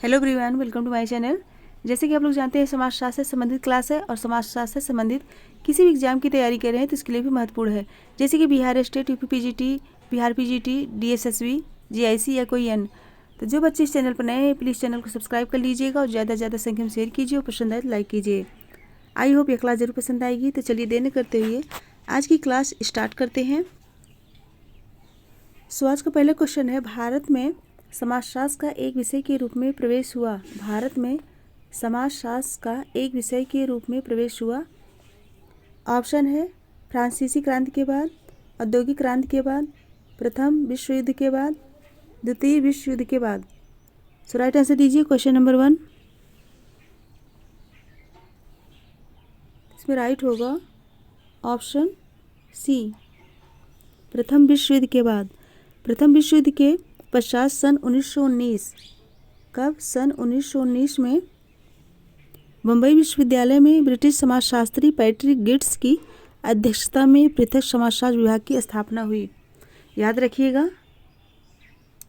Hello everyone, welcome to my channel. जैसे कि आप लोग जानते हैं, समाजशास्त्र से संबंधित क्लास है और समाजशास्त्र से संबंधित किसी भी एग्जाम की तैयारी कर रहे हैं तो इसके लिए भी महत्वपूर्ण है। जैसे कि Bihar state, UP PGT, Bihar PGT, DSSB, GIC या कोई अन्य। तो जो बच्चे इस चैनल पर नए हैं, प्लीज़ चैनल को सब्सक्राइब कर लीजिएगा और ज़्यादा से ज़्यादा संख्या में शेयर कीजिए और पसंद आए तो लाइक कीजिए। आई होप ये क्लास जरूर पसंद आएगी। तो चलिए देर न करते हुए आज की क्लास स्टार्ट करते हैं। सो आज का पहला क्वेश्चन है, भारत में समाजशास्त्र का एक विषय के रूप में प्रवेश हुआ। भारत में समाजशास्त्र का एक विषय के रूप में प्रवेश हुआ। ऑप्शन है फ्रांसीसी क्रांति के बाद, औद्योगिक क्रांति के बाद, प्रथम विश्व युद्ध के बाद, द्वितीय विश्व युद्ध के बाद। सो राइट आंसर दीजिए क्वेश्चन नंबर 1। इसमें राइट होगा ऑप्शन सी, प्रथम विश्व युद्ध के बाद। प्रथम विश्व युद्ध के पश्चात सन 1919, कब? सन 1919 में बम्बई विश्वविद्यालय में ब्रिटिश समाजशास्त्री पैट्रिक गिट्स की अध्यक्षता में पृथक समाजशास्त्र विभाग की स्थापना हुई। याद रखिएगा,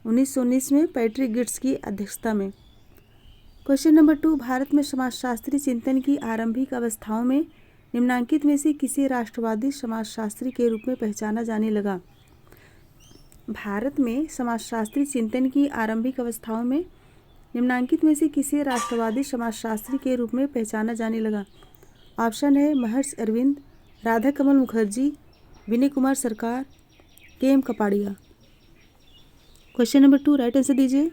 1919 में पैट्रिक गिट्स की अध्यक्षता में। क्वेश्चन नंबर 2, भारत में समाजशास्त्री चिंतन की आरंभिक अवस्थाओं में निम्नांकित में से किसे राष्ट्रवादी समाजशास्त्री के रूप में पहचाना जाने लगा? भारत में समाजशास्त्री चिंतन की आरंभिक अवस्थाओं में निम्नांकित में से किसे राष्ट्रवादी समाजशास्त्री के रूप में पहचाना जाने लगा? ऑप्शन है महर्षि अरविंद, राधा कमल मुखर्जी, विनय कुमार सरकार, KM. Kapadia. Question number 2 right answer दीजिए।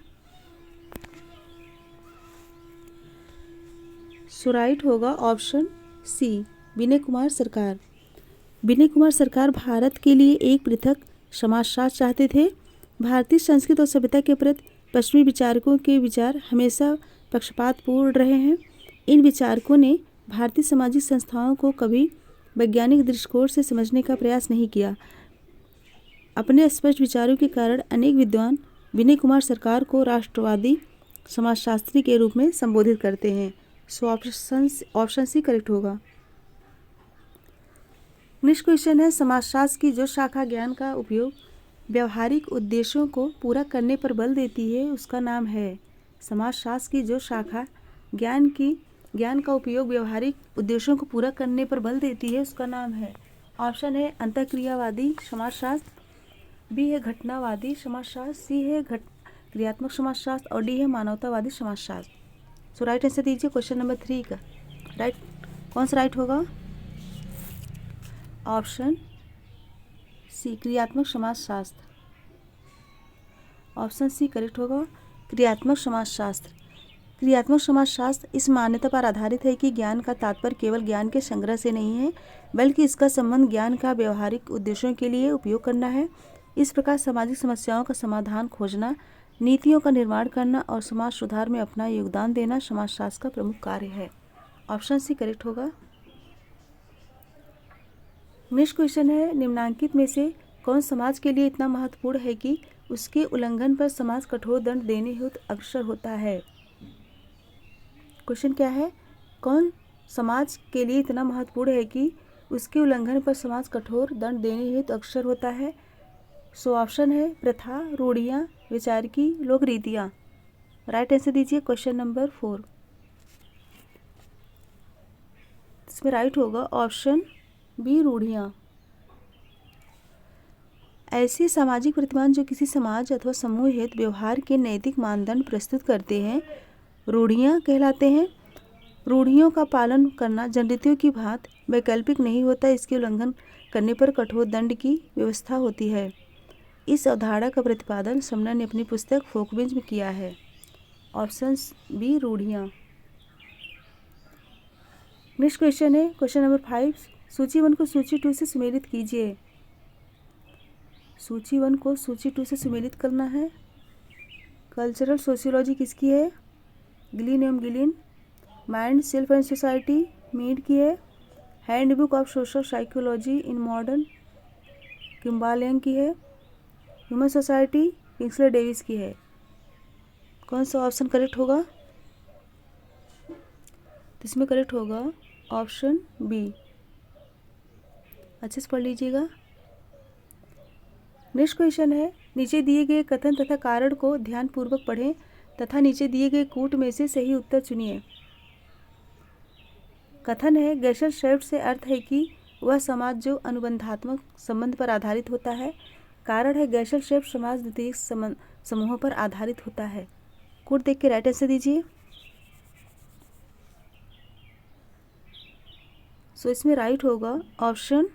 सो राइट होगा ऑप्शन सी, विनय कुमार सरकार। विनय कुमार सरकार भारत के लिए एक पृथक समाजशास्त्र चाहते थे। भारतीय संस्कृति और सभ्यता के प्रति पश्चिमी विचारकों के विचार हमेशा पक्षपातपूर्ण रहे हैं। इन विचारकों ने भारतीय सामाजिक संस्थाओं को कभी वैज्ञानिक दृष्टिकोण से समझने का प्रयास नहीं किया। अपने स्पष्ट विचारों के कारण अनेक विद्वान विनय कुमार सरकार को राष्ट्रवादी समाजशास्त्री के रूप में संबोधित करते हैं। सो ऑप्शन सी करेक्ट होगा। नेक्स्ट क्वेश्चन है, समाजशास्त्र की जो शाखा ज्ञान का उपयोग व्यवहारिक उद्देश्यों को पूरा करने पर बल देती है उसका नाम है। समाजशास्त्र की जो शाखा ज्ञान का उपयोग व्यवहारिक उद्देश्यों को पूरा करने पर बल देती है उसका नाम है। ऑप्शन है अंतःक्रियावादी समाजशास्त्र, बी है घटनावादी समाजशास्त्र, सी है क्रियात्मक समाजशास्त्र और डी है मानवतावादी समाजशास्त्र। सो राइट आंसर दीजिए क्वेश्चन नंबर 3 का। राइट कौन सा राइट होगा? ऑप्शन सी, क्रियात्मक समाजशास्त्र। ऑप्शन सी करेक्ट होगा, क्रियात्मक समाजशास्त्र। क्रियात्मक समाजशास्त्र इस मान्यता पर आधारित है कि ज्ञान का तात्पर्य केवल ज्ञान के संग्रह से नहीं है, बल्कि इसका संबंध ज्ञान का व्यवहारिक उद्देश्यों के लिए उपयोग करना है। इस प्रकार सामाजिक समस्याओं का समाधान खोजना, नीतियों का निर्माण करना और समाज सुधार में अपना योगदान देना समाजशास्त्र का प्रमुख कार्य है। ऑप्शन सी करेक्ट होगा। नेक्स्ट क्वेश्चन है, निम्नांकित में से कौन समाज के लिए इतना महत्वपूर्ण है कि उसके उल्लंघन पर समाज कठोर दंड देने हेतु अग्रसर होता है? क्वेश्चन क्या है, कौन समाज के लिए इतना महत्वपूर्ण है कि उसके उल्लंघन पर समाज कठोर दंड देने हेतु अग्रसर होता है? सो ऑप्शन है प्रथा, रूढ़ियाँ, विचारकी, लोक रीतियाँ। राइट आंसर दीजिए क्वेश्चन नंबर 4। इसमें राइट होगा ऑप्शन बी, रूढ़ियाँ। ऐसे सामाजिक प्रतिमान जो किसी समाज अथवा समूह हेतु व्यवहार के नैतिक मानदंड प्रस्तुत करते हैं, रूढ़ियाँ कहलाते हैं। रूढ़ियों का पालन करना जनरीतियों की भांति वैकल्पिक नहीं होता, इसके उल्लंघन करने पर कठोर दंड की व्यवस्था होती है। इस अवधारणा का प्रतिपादन समनर ने अपनी पुस्तक फोकबिंज में किया है। ऑप्शन बी, रूढ़ियाँ। नेक्स्ट क्वेश्चन है, क्वेश्चन नंबर 5, सूची 1 को सूची 2 से सुमेलित कीजिए। सूची 1 को सूची 2 से सुमेलित करना है। कल्चरल सोशियोलॉजी किसकी है? गिलिन एवं Gillin. Mind, self and society, Mead की है। Handbook of social psychology in modern, Kimball Young की है। ह्यूमन सोसाइटी, किंग्सले डेविस की है। कौन सा ऑप्शन करेक्ट होगा? तो इसमें करेक्ट होगा ऑप्शन बी। अच्छे से पढ़ लीजिएगा। नेक्स्ट क्वेश्चन है, नीचे दिए गए कथन तथा कारण को ध्यानपूर्वक पढ़ें। तथा नीचे दिए गए कूट में से सही उत्तर चुनिए। कथन है गेशेल्सफ्ट से अर्थ है कि वह समाज जो अनुबंधात्मक संबंध पर आधारित होता है। कारण है गेशेल्सफ्ट समाज द्वितीयक समूहों पर आधारित होता है। कूट देख के राइट आंसर दीजिए। सो इसमें राइट होगा ऑप्शन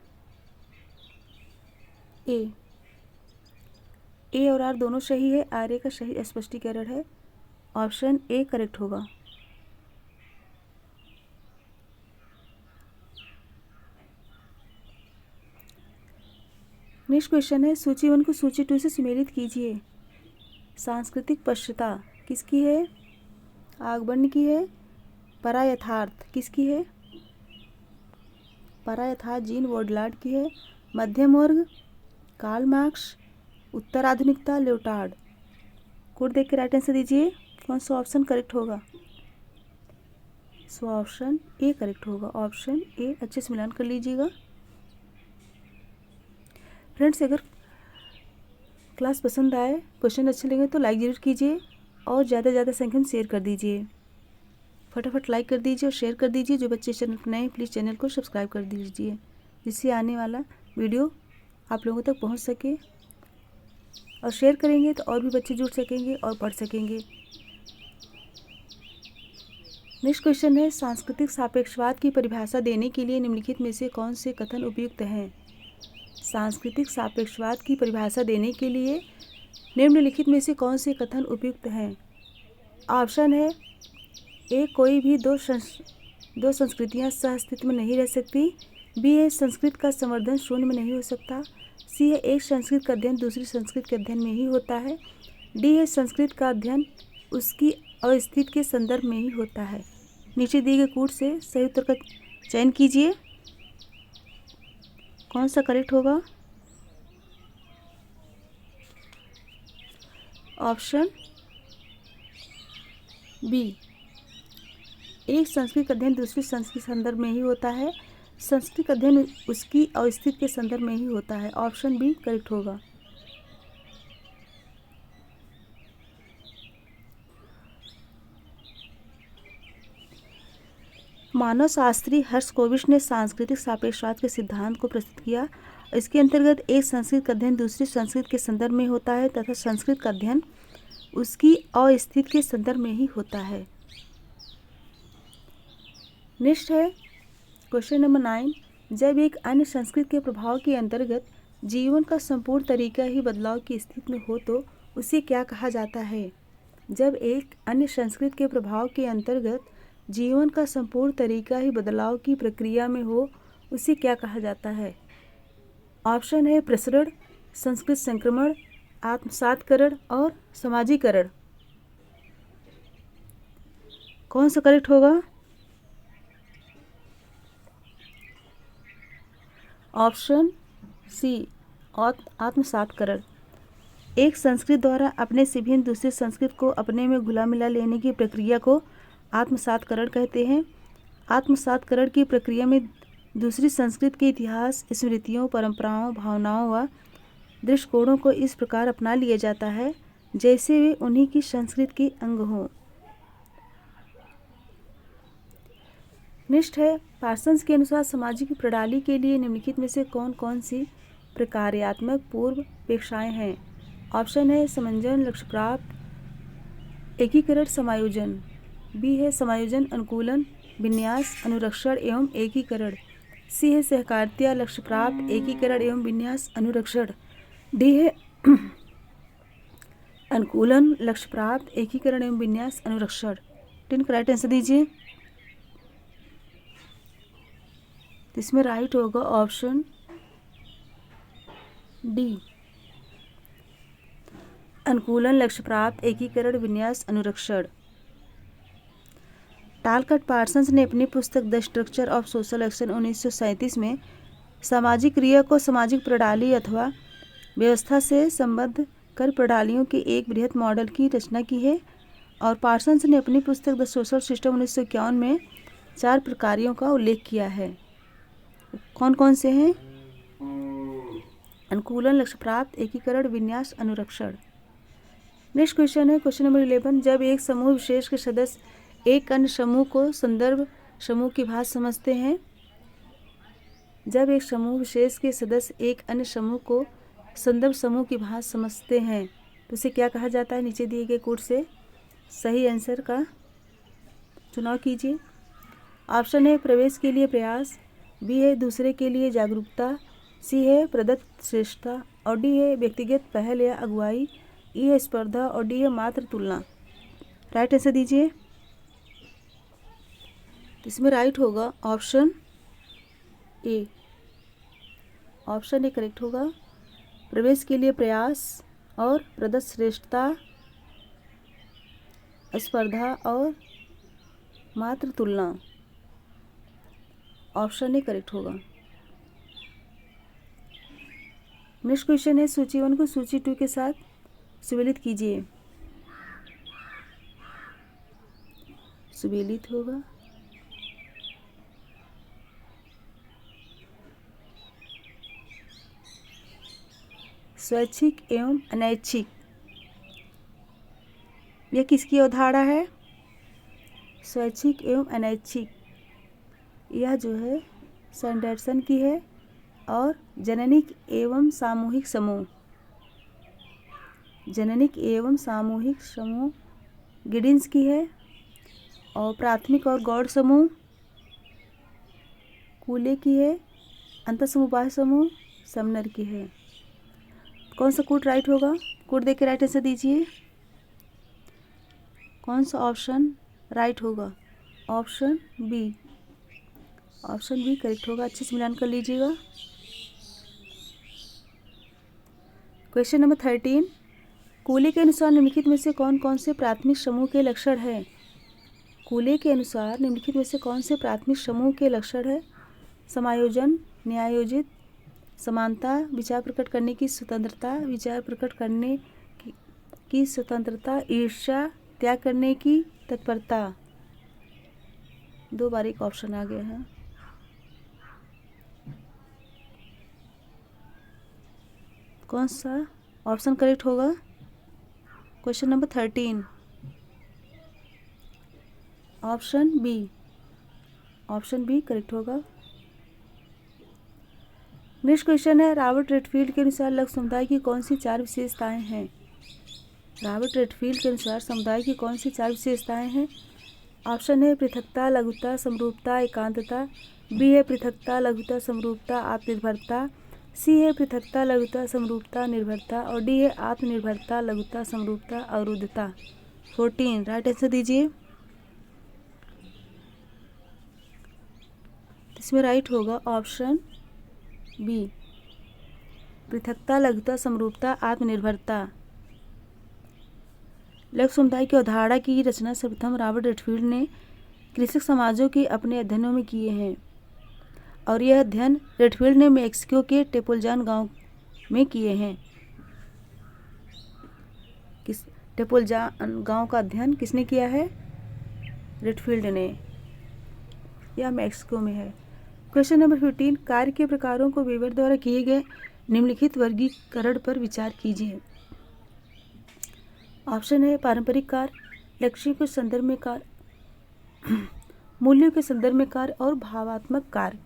ए। ए और आर दोनों सही है। आर ए का सही स्पष्टीकरण है। ऑप्शन ए करेक्ट होगा। नेक्स्ट क्वेश्चन है सूची 1 को सूची 2 से सुमेलित कीजिए। सांस्कृतिक पश्चता किसकी है? आगबन्य की है। परायथार्थ किसकी है? परायथार्थ जीन वोडलार्ड की है। मध्यम वर्ग कार्ल मार्क्स। उत्तराधुनिकता लियोटार्ड। कोड देख के राइट आंसर दीजिए। कौन सा ऑप्शन करेक्ट होगा? सो ऑप्शन ए करेक्ट होगा। ऑप्शन ए अच्छे से मिलान कर लीजिएगा। फ्रेंड्स, अगर क्लास पसंद आए, क्वेश्चन अच्छे लगे तो लाइक ज़रूर कीजिए और ज़्यादा से ज़्यादा संख्या में शेयर कर दीजिए। फटाफट लाइक कर दीजिए और शेयर कर दीजिए। जो बच्चे चैनल पर नए हैं प्लीज़ चैनल को सब्सक्राइब कर दीजिए, जिससे आने वाला वीडियो आप लोगों तक पहुंच सके। और शेयर करेंगे तो और भी बच्चे जुड़ सकेंगे और पढ़ सकेंगे। नेक्स्ट क्वेश्चन है सांस्कृतिक सापेक्षवाद की परिभाषा देने के लिए निम्नलिखित में से कौन से कथन उपयुक्त हैं? सांस्कृतिक सापेक्षवाद की परिभाषा देने के लिए निम्नलिखित में से कौन से कथन उपयुक्त हैं? ऑप्शन है ए कोई भी दो संस्कृतियां सह अस्तित्व में नहीं रह सकती। बी है संस्कृत का संवर्धन शून्य में नहीं हो सकता। सी है एक संस्कृत का अध्ययन दूसरी संस्कृत के अध्ययन में ही होता है। डी है संस्कृत का अध्ययन उसकी अस्तित्व के संदर्भ में ही होता है। नीचे दिए गए कूट से सही उत्तर का चयन कीजिए। कौन सा करेक्ट होगा? Option B. एक संस्कृत का अध्ययन दूसरी संस्कृत के संदर्भ में ही होता है। संस्कृत का अध्ययन उसकी अस्तित्व के संदर्भ में ही होता है। ऑप्शन बी करेक्ट होगा। मानव शास्त्री हर्षकोविच ने सांस्कृतिक सापेक्षवाद के सिद्धांत को प्रस्तुत किया। इसके अंतर्गत एक संस्कृत का अध्ययन दूसरी संस्कृत के संदर्भ में होता है तथा संस्कृत का अध्ययन उसकी अस्तित्व के संदर्भ में ही होता है। नेक्स्ट है क्वेश्चन नंबर 9। जब एक अन्य संस्कृत के प्रभाव के अंतर्गत जीवन का संपूर्ण तरीका ही बदलाव की स्थिति में हो तो उसे क्या कहा जाता है? जब एक अन्य संस्कृत के प्रभाव के अंतर्गत जीवन का संपूर्ण तरीका ही बदलाव की प्रक्रिया में हो उसे क्या कहा जाता है? ऑप्शन है प्रसरण, संस्कृत संक्रमण, आत्मसातकरण और समाजीकरण। कौन सा करेक्ट होगा? ऑप्शन सी आत्मसातकरण। एक संस्कृत द्वारा अपने से भिन्न दूसरी संस्कृत को अपने में घुला मिला लेने की प्रक्रिया को आत्मसातकरण कहते हैं। आत्मसातकरण की प्रक्रिया में दूसरी संस्कृत के इतिहास, स्मृतियों, परंपराओं, भावनाओं व दृष्टिकोणों को इस प्रकार अपना लिया जाता है जैसे वे उन्हीं की संस्कृत के अंग हों। नेक्स्ट है पार्सन्स के अनुसार सामाजिक प्रणाली के लिए निम्नलिखित में से कौन कौन सी प्रकार्यात्मक पूर्वापेक्षाएं हैं? ऑप्शन है समंजन, लक्ष्य प्राप्त, एकीकरण, समायोजन। बी है समायोजन, अनुकूलन, विन्यास, अनुरक्षण एवं एकीकरण। सी है सहकारिता, लक्ष्य प्राप्त, एकीकरण एवं विन्यास, अनुरक्षण। डी है अनुकूलन, लक्ष्य प्राप्त, एकीकरण एवं विन्यास, अनुरक्षण। टिन का राइट आंसर दीजिए। तो इसमें राइट होगा ऑप्शन डी, अनुकूलन, लक्ष्य प्राप्त, एकीकरण, विन्यास, अनुरक्षण। टालकट पार्सन्स ने अपनी पुस्तक the structure of social action 1937 में सामाजिक क्रिया को सामाजिक प्रणाली अथवा व्यवस्था से संबद्ध कर प्रणालियों के एक बृहत मॉडल की रचना की है। और पार्सन्स ने अपनी पुस्तक द सोशल सिस्टम 1951 में 4 प्रकारों का उल्लेख किया है। कौन कौन से हैं? अनुकूलन, लक्ष्य प्राप्त, एकीकरण, विन्यास, अनुरक्षण। नेक्स्ट क्वेश्चन है क्वेश्चन नंबर 11। जब एक समूह विशेष के सदस्य एक अन्य समूह को संदर्भ समूह की भांति समझते हैं, जब एक समूह विशेष के सदस्य एक अन्य समूह को संदर्भ समूह की भांति समझते हैं तो उसे क्या कहा जाता है? नीचे दिए गए कोड से सही आंसर का चुनाव कीजिए। ऑप्शन है प्रवेश के लिए प्रयास, बी है दूसरे के लिए जागरूकता, सी है प्रदत्त श्रेष्ठता और डी है व्यक्तिगत पहल या अगुवाई, ई है स्पर्धा और डी है मात्र तुलना। राइट आंसर दीजिए। इसमें राइट होगा option A. Option A correct होगा। प्रवेश के लिए प्रयास और प्रदत्त श्रेष्ठता, स्पर्धा और मात्र तुलना। ऑप्शन ए करेक्ट होगा। नेक्स्ट क्वेश्चन है सूची 1 को सूची 2 के साथ सुमेलित कीजिए। सुमेलित होगा। स्वैच्छिक एवं अनैच्छिक, यह किसकी अवधारणा है? स्वैच्छिक एवं अनैच्छिक, यह जो है सैंडरसन की है। और जननिक एवं सामूहिक समूह, जननिक एवं सामूहिक समूह गिडिंस की है। और प्राथमिक और गौड़ समूह कूले की है। अंतःसमुह समूह समनर की है। कौन सा कोड राइट होगा? कोड देख के राइट आंसर दीजिए। कौन सा ऑप्शन राइट होगा? Option B. Option B correct होगा। अच्छे से मिलान कर लीजिएगा। Question number 13। कूले के अनुसार निम्नलिखित में से कौन कौन से प्राथमिक समूह के लक्षण हैं? कूले के अनुसार निम्नलिखित में से कौन से प्राथमिक समूह के लक्षण है? समायोजन, न्यायोजित, समानता, विचार प्रकट करने की स्वतंत्रता, विचार प्रकट करने की स्वतंत्रता, ईर्ष्या, त्याग करने की तत्परता। 2 बार एक ऑप्शन आ गया है। कौन सा ऑप्शन करेक्ट होगा? Question number 13 option B. Option B correct होगा। नेक्स्ट क्वेश्चन है रॉबर्ट रेडफील्ड के अनुसार लघु समुदाय की कौन सी 4 विशेषताएं हैं? रॉबर्ट रेडफील्ड के अनुसार समुदाय की कौन सी 4 विशेषताएं हैं? ऑप्शन है पृथकता, लघुता, समरूपता, एकांतता, बी है पृथकता, लघुता, समरूपता, आत्मनिर्भरता, सी है पृथकता, लघुता, समरूपता, निर्भरता और डी है आत्मनिर्भरता, लघुता, समरूपता, अवरुद्धता। 14 राइट आंसर दीजिए। इसमें राइट होगा ऑप्शन बी, पृथकता, लघुता, समरूपता, आत्मनिर्भरता। लघु समुदाय की अवधारणा की रचना सर्वप्रथम रॉबर्ट रेडफील्ड ने कृषक समाजों के अपने अध्ययनों में किए हैं और यह अध्ययन रेडफील्ड ने मैक्सिको के टेपोलजान गांव में किए हैं। किस टेपोलजान गांव का अध्ययन किसने किया है? रेडफील्ड ने। यह मैक्सिको में है। Question number 15। कार्य के प्रकारों को वेबर द्वारा किए गए निम्नलिखित वर्गीकरण पर विचार कीजिए। ऑप्शन है पारंपरिक कार्य, लक्ष्यों के संदर्भ में कार्य, मूल्यों के संदर्भ में कार्य और भावात्मक कार्य।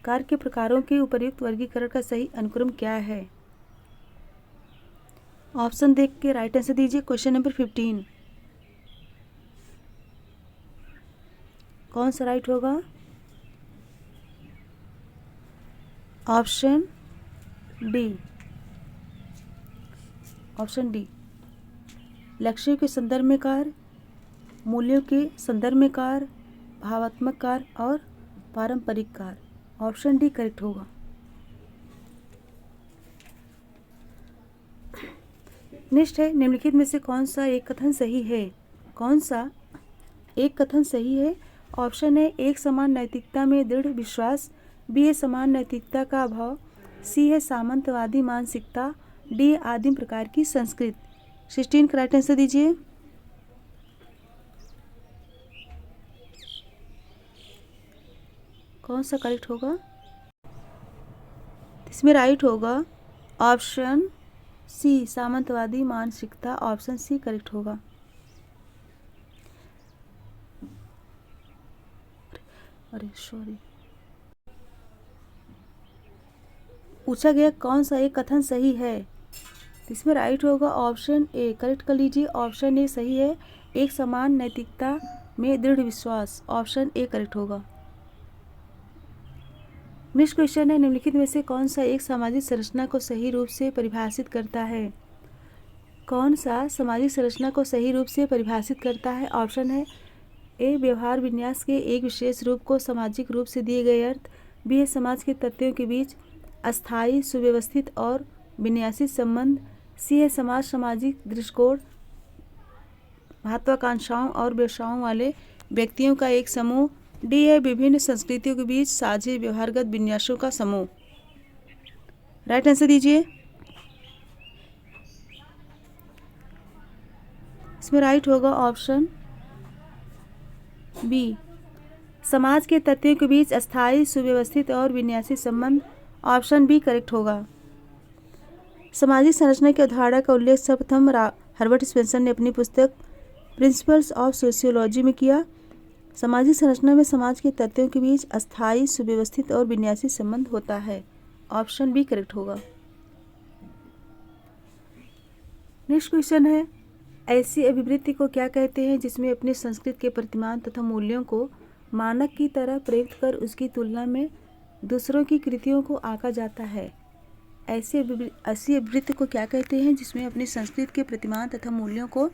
कार्य के प्रकारों के उपर्युक्त वर्गीकरण का सही अनुक्रम क्या है? ऑप्शन देख के राइट आंसर दीजिए। क्वेश्चन नंबर 15 कौन सा राइट होगा? Option D. ऑप्शन डी, लक्ष्यों के संदर्भ में कार्य, मूल्यों के संदर्भ में कार्य, भावात्मक कार्य और पारंपरिक कार्य। ऑप्शन डी करेक्ट होगा। नेक्स्ट है निम्नलिखित में से कौन सा एक कथन सही है? कौन सा एक कथन सही है? ऑप्शन है एक समान नैतिकता में दृढ़ विश्वास, बी है समान नैतिकता का अभाव, सी है सामंतवादी मानसिकता, डी आदिम प्रकार की संस्कृति। 16 का राइट आंसर दीजिए। कौन सा करेक्ट होगा? इसमें राइट होगा ऑप्शन सी सामंतवादी मानसिकता, ऑप्शन सी करेक्ट होगा। अरे सॉरी, पूछा गया कौन सा एक कथन सही है, इसमें राइट होगा ऑप्शन ए। करेक्ट कर लीजिए, ऑप्शन ए सही है। एक समान नैतिकता में दृढ़ विश्वास, ऑप्शन ए करेक्ट होगा। नेक्स्ट क्वेश्चन है, निम्नलिखित में से कौन सा एक सामाजिक संरचना को सही रूप से परिभाषित करता है? कौन सा सामाजिक संरचना को सही रूप से परिभाषित करता है? ऑप्शन है ए व्यवहार विन्यास के एक विशेष रूप को सामाजिक रूप से दिए गए अर्थ, बी है समाज के तत्वों के बीच अस्थायी सुव्यवस्थित और विन्यासित संबंध, सी है समाज सामाजिक दृष्टिकोण महत्वाकांक्षाओं और व्यवसायों वाले व्यक्तियों का एक समूह, डी है विभिन्न संस्कृतियों के बीच साझे व्यवहारगत विन्यासों का समूह। राइट आंसर दीजिए। इसमें राइट होगा ऑप्शन बी, समाज के तत्वों के बीच अस्थायी सुव्यवस्थित और विन्यासित संबंध, ऑप्शन बी करेक्ट होगा। सामाजिक संरचना की अवधारणा का उल्लेख सर्वप्रथम हर्बर्ट स्पेंसर ने अपनी पुस्तक प्रिंसिपल्स ऑफ सोशियोलॉजी में किया। सामाजिक संरचना में समाज के तत्वों के बीच अस्थायी सुव्यवस्थित और विन्यासित संबंध होता है, ऑप्शन बी करेक्ट होगा। नेक्स्ट क्वेश्चन है, ऐसी अभिवृत्ति को क्या कहते हैं जिसमें अपनी संस्कृति के प्रतिमान तथा मूल्यों को मानक की तरह प्रयुक्त कर उसकी तुलना में दूसरों की कृतियों को आंका जाता है? ऐसी अभिवृत्ति को क्या कहते हैं जिसमें अपनी संस्कृति के प्रतिमान तथा मूल्यों को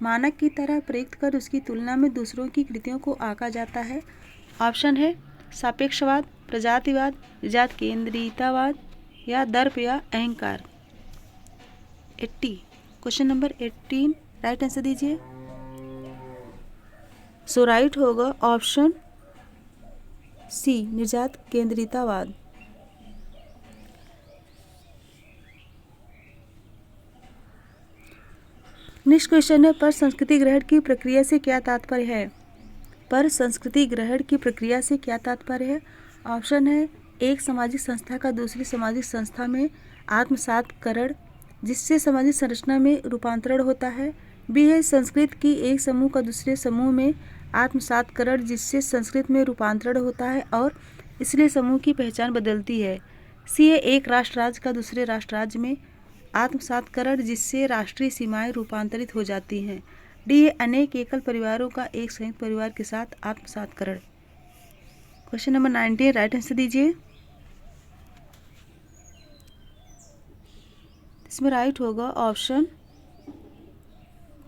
मानक की तरह प्रयुक्त कर उसकी तुलना में दूसरों की कृतियों को आंका जाता है? ऑप्शन है सापेक्षवाद, प्रजातिवाद, जात केंद्रितवाद या दर्प या अहंकार। 80 क्वेश्चन नंबर 18 राइट आंसर दीजिए। सो राइट होगा ऑप्शन सी निर्जात केंद्रितवाद। नेक्स्ट क्वेश्चन है, पर संस्कृति ग्रहण की प्रक्रिया से क्या तात्पर्य है? पर संस्कृति ग्रहण की प्रक्रिया से क्या तात्पर्य है? ऑप्शन है एक सामाजिक संस्था का दूसरी सामाजिक संस्था में आत्मसातकरण जिससे सामाजिक संरचना में रूपांतरण होता है, बी है संस्कृत की एक समूह का दूसरे समूह में आत्मसातकरण जिससे संस्कृत में रूपांतरण होता है और इसलिए समूह की पहचान बदलती है, सी है एक राष्ट्र राज्य का दूसरे राष्ट्र राज्य में आत्मसातकरण जिससे राष्ट्रीय सीमाएं रूपांतरित हो जाती हैं, डी है अनेक एकल परिवारों का एक संयुक्त परिवार के साथ आत्मसातकरण। क्वेश्चन नंबर 19 राइट आंसर दीजिए। इसमें राइट होगा ऑप्शन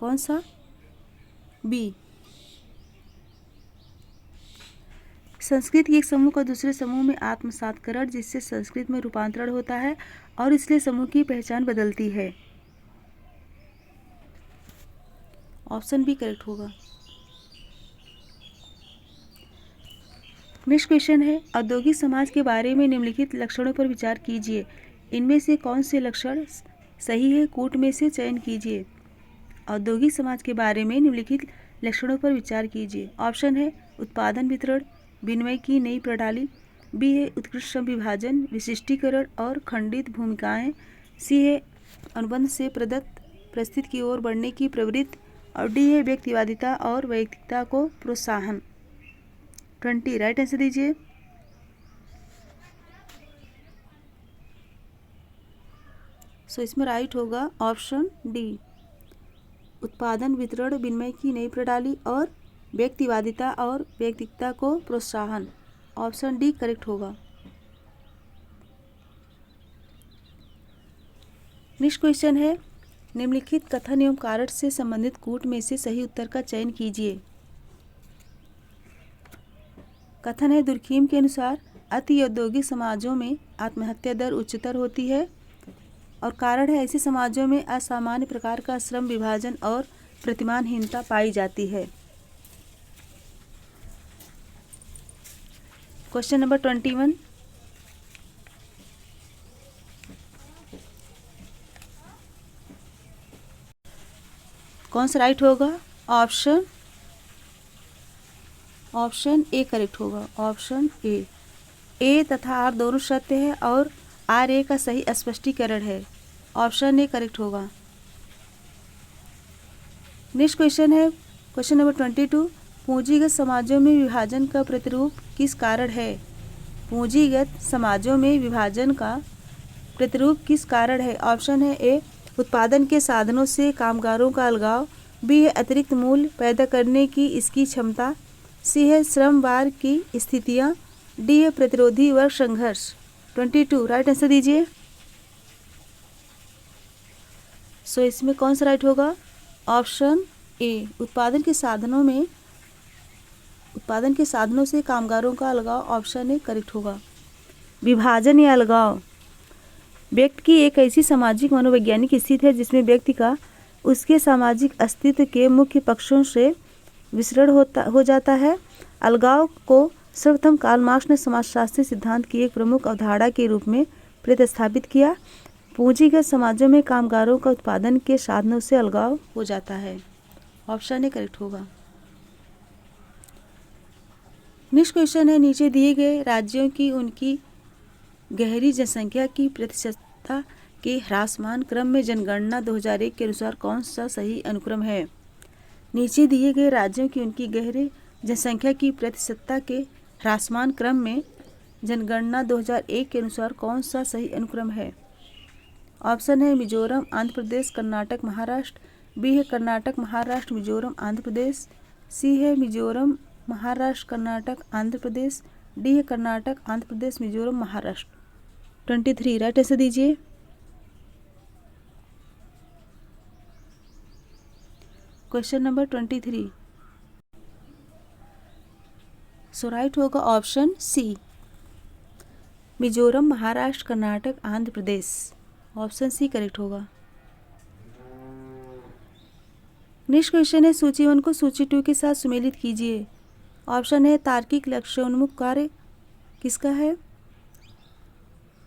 कौन सा? बी। संस्कृत के एक समूह का दूसरे समूह में आत्मसातकरण जिससे संस्कृत में रूपांतरण होता है और इसलिए समूह की पहचान बदलती है, ऑप्शन बी करेक्ट होगा। नेक्स्ट क्वेश्चन है, औद्योगिक समाज के बारे में निम्नलिखित लक्षणों पर विचार कीजिए, इनमें से कौन से लक्षण सही है, कूट में से चयन कीजिए। औद्योगिक समाज के बारे में निम्नलिखित लक्षणों पर विचार कीजिए। ऑप्शन है उत्पादन वितरण विनिमय की नई प्रणाली, बी है उत्कृष्ट श्रम विभाजन विशिष्टीकरण और खंडित भूमिकाएं, सी है अनुबंध से प्रदत्त परिस्थिति की ओर बढ़ने की प्रवृत्ति और डी है व्यक्तिवादिता और वैयक्तिकता को प्रोत्साहन। 20 राइट आंसर दीजिए। सो इसमें राइट होगा ऑप्शन डी उत्पादन वितरण विनिमय की नई प्रणाली और व्यक्तिवादिता और वैयक्तिकता को प्रोत्साहन, ऑप्शन डी करेक्ट होगा। नेक्स्ट क्वेश्चन है, निम्नलिखित कथन एवं कारण से संबंधित कूट में से सही उत्तर का चयन कीजिए। कथन है दुर्खीम के अनुसार अति औद्योगिक समाजों में आत्महत्या दर उच्चतर होती है और कारण है ऐसे समाजों में असामान्य प्रकार का श्रम विभाजन और प्रतिमानहीनता पाई जाती है। क्वेश्चन नंबर 21 कौन सा राइट होगा? ऑप्शन ए करेक्ट होगा, ऑप्शन ए तथा आर दोनों सत्य है और आर ए का सही स्पष्टीकरण है। ऑप्शन ए करेक्ट होगा। नेक्स्ट क्वेश्चन है क्वेश्चन नंबर 22। पूंजीगत समाजों में विभाजन का प्रतिरूप किस कारण है? पूंजीगत समाजों में विभाजन का प्रतिरूप किस कारण है? ऑप्शन है ए उत्पादन के साधनों से कामगारों का अलगाव, बी है अतिरिक्त मूल्य पैदा करने की इसकी क्षमता, सी है श्रमवार की स्थितियाँ, डी है प्रतिरोधी वर्ग संघर्ष। 22 राइट आंसर दीजिए। सो इसमें कौन सा राइट होगा? ऑप्शन ए उत्पादन के साधनों से कामगारों का अलगाव, ऑप्शन ए करेक्ट होगा। विभाजन या अलगाव व्यक्ति की एक ऐसी सामाजिक मनोवैज्ञानिक स्थिति है जिसमें व्यक्ति का उसके सामाजिक अस्तित्व के मुख्य पक्षों से विसरण हो जाता है। अलगाव को सर्वप्रथम कार्ल मार्क्स ने समाजशास्त्री सिद्धांत की एक प्रमुख अवधारणा के रूप में प्रतिस्थापित किया। पूंजीगत समाजों में कामगारों का उत्पादन के साधनों से अलगाव हो जाता है, ऑप्शन ए करेक्ट होगा। नेक्स्ट क्वेश्चन है नीचे दिए गए राज्यों की उनकी गहरी जनसंख्या की प्रतिशतता के ह्रासमान क्रम में जनगणना 2001 के अनुसार कौन सा सही अनुक्रम है? नीचे दिए गए राज्यों की उनकी गहरी जनसंख्या की प्रतिशतता के ह्रासमान क्रम में जनगणना 2001 के अनुसार कौन सा सही अनुक्रम है? ऑप्शन है मिजोरम, आंध्र प्रदेश, कर्नाटक, महाराष्ट्र, बी है कर्नाटक, महाराष्ट्र, मिजोरम, आंध्र प्रदेश, सी है मिजोरम, महाराष्ट्र, कर्नाटक, आंध्र प्रदेश, डी है कर्नाटक, आंध्र प्रदेश, मिजोरम, महाराष्ट्र। 23 राइट आंसर दीजिए। Question number 23। सो राइट होगा ऑप्शन सी Mizoram, Maharashtra, Karnataka, Andhra Pradesh, option C correct होगा। नेक्स्ट क्वेश्चन है सूची 1 को सूची 2 के साथ सुमेलित कीजिए। ऑप्शन है तार्किक लक्ष्योन्मुख कार्य किसका है?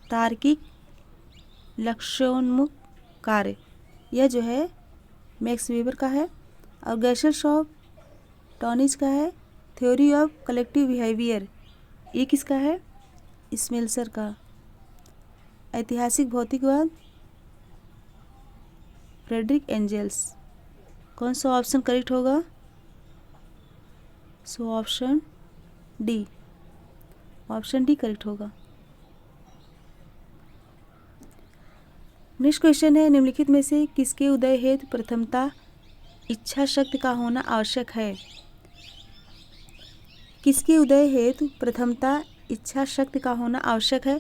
तार्किक लक्ष्योन्मुख कार्य यह जो है मैक्स वेबर का है, और गेशेल्सॉफ टॉनिज का है। थ्योरी ऑफ कलेक्टिव बिहेवियर ये किसका है? स्मेल्सर का। ऐतिहासिक भौतिकवाद फ्रेडरिक एंजल्स। कौन सा ऑप्शन करेक्ट होगा? So option D, option D correct होगा। नेक्स्ट क्वेश्चन है निम्नलिखित में से किसके उदय हेतु प्रथमता इच्छा शक्ति का होना आवश्यक है? किसके उदय हेतु प्रथमता इच्छा शक्ति का होना आवश्यक है?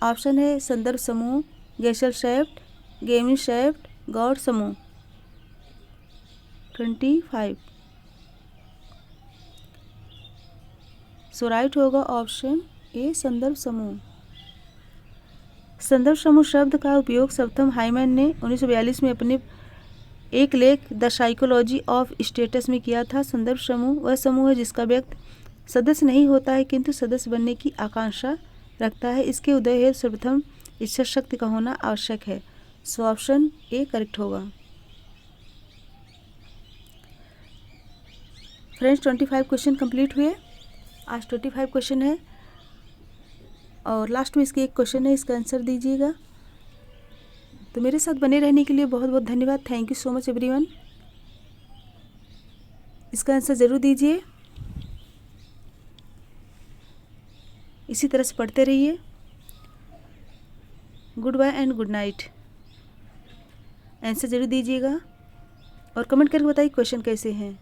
ऑप्शन है संदर्भ समूह, गेशेल्सॉफ्ट, गेमिंशैफ्ट, गॉड समूह। 25 सो राइट होगा ऑप्शन ए संदर्भ समूह। संदर्भ समूह शब्द का उपयोग सर्वप्रथम हाइमन ने 1942 में अपने एक लेख द साइकोलॉजी ऑफ स्टेटस में किया था। संदर्भ समूह वह समूह है जिसका व्यक्ति सदस्य नहीं होता है किंतु सदस्य बनने की आकांक्षा रखता है। इसके उदय हेतु सर्वप्रथम इच्छा शक्ति का होना आवश्यक है। सो ऑप्शन ए करेक्ट होगा। फ्रेंड्स 25 क्वेश्चन कंप्लीट हुए। आज 25 क्वेश्चन है और लास्ट में इसके एक क्वेश्चन है, इसका आंसर दीजिएगा। तो मेरे साथ बने रहने के लिए बहुत बहुत धन्यवाद। Thank you so much everyone. इसका आंसर ज़रूर दीजिए। इसी तरह से पढ़ते रहिए। Goodbye and good night. Answer ज़रूर दीजिएगा और कमेंट करके बताइए क्वेश्चन कैसे हैं।